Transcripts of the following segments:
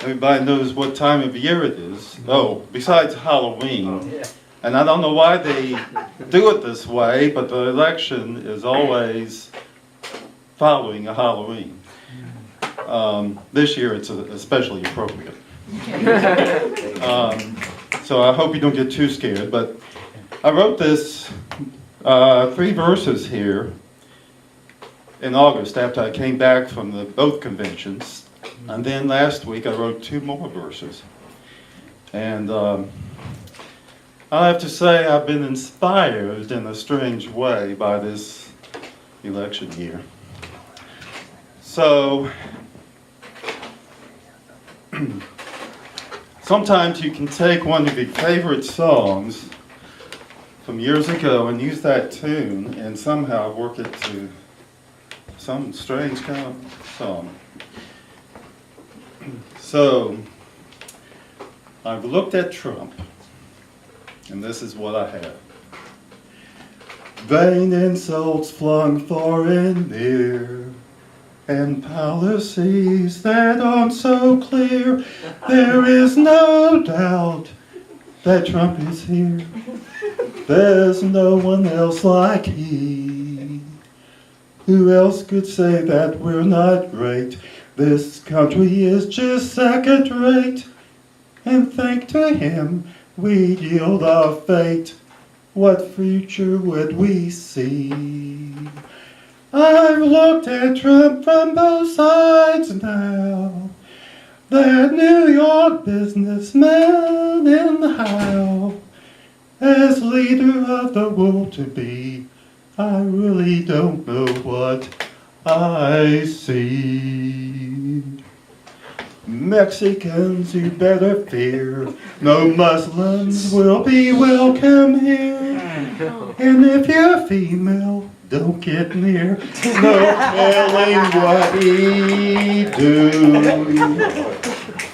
Everybody knows what time of year it is. Oh, besides Halloween. And I don't know why they do it this way, but the election is always following a Halloween. This year it's especially appropriate. So I hope you don't get too scared, but I wrote this 3 verses here in August after I came back from both conventions. And then last week I wrote 2 more verses. And I have to say I've been inspired in a strange way by this election year. So, sometimes you can take one of your favorite songs from years ago and use that tune and somehow work it to some strange kind of song. So, I've looked at Trump, and this is what I have. Vain insults flung far and near, and policies that aren't so clear. There is no doubt that Trump is here. There's no one else like he. Who else could say that we're not great? This country is just second rate. And thanks to him, we yield our fate. What future would we see? I've looked at Trump from both sides now. That New York businessman in the House. As leader of the world to be, I really don't know what I see. Mexicans, you better fear, no Muslims will be welcome here. And if you're female, don't get near, no telling what he do.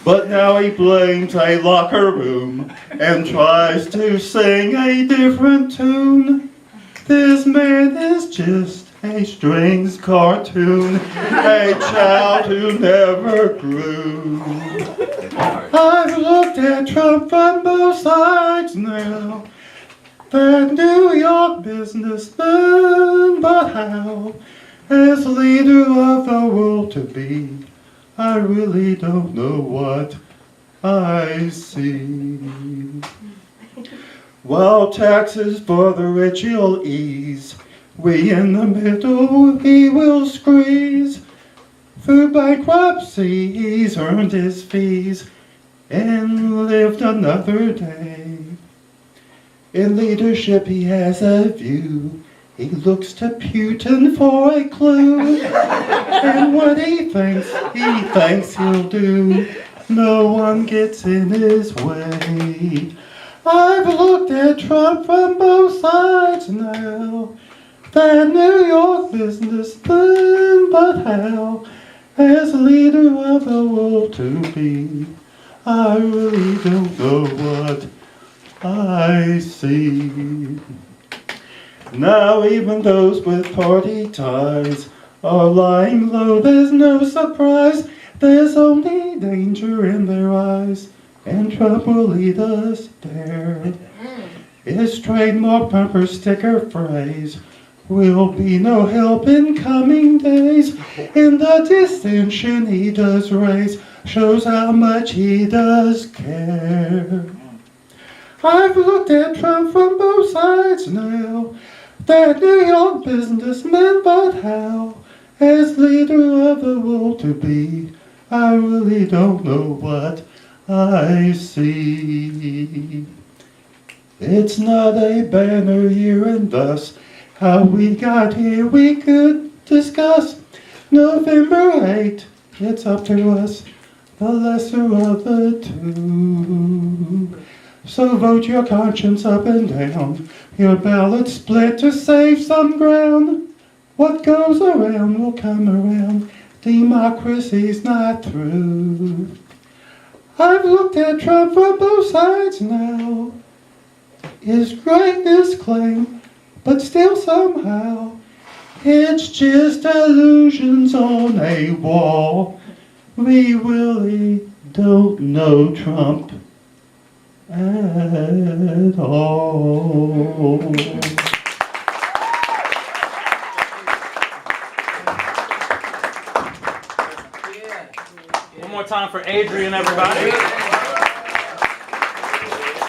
But now he blames a locker room and tries to sing a different tune. This man is just a strange cartoon, a child who never grew. I've looked at Trump from both sides now, that New York businessman, but how, as leader of the world to be, I really don't know what I see. While taxes for the rich he'll ease, we in the middle he will squeeze. Through bankruptcy he's earned his fees and lived another day. In leadership he has a view. He looks to Putin for a clue. And what he thinks he'll do. No one gets in his way. I've looked at Trump from both sides now. That New York businessman, but how, as leader of the world to be, I really don't know what I see. Now even those with party ties are lying low, there's no surprise. There's only danger in their eyes, and Trump will lead us there. His trademark bumper sticker phrase will be no help in coming days. And the dissension he does raise shows how much he does care. I've looked at Trump from both sides now, that New York businessman, but how, as leader of the world to be, I really don't know what I see. It's not a banner year, and thus how we got here we could discuss. November 8, it's up to us, the lesser of the two. So vote your conscience up and down, your ballot split to save some ground. What goes around will come around, democracy's not through. I've looked at Trump from both sides now. His greatness claimed, but still somehow, it's just illusions on a wall. We really don't know Trump at all. One more time for Adrian, everybody.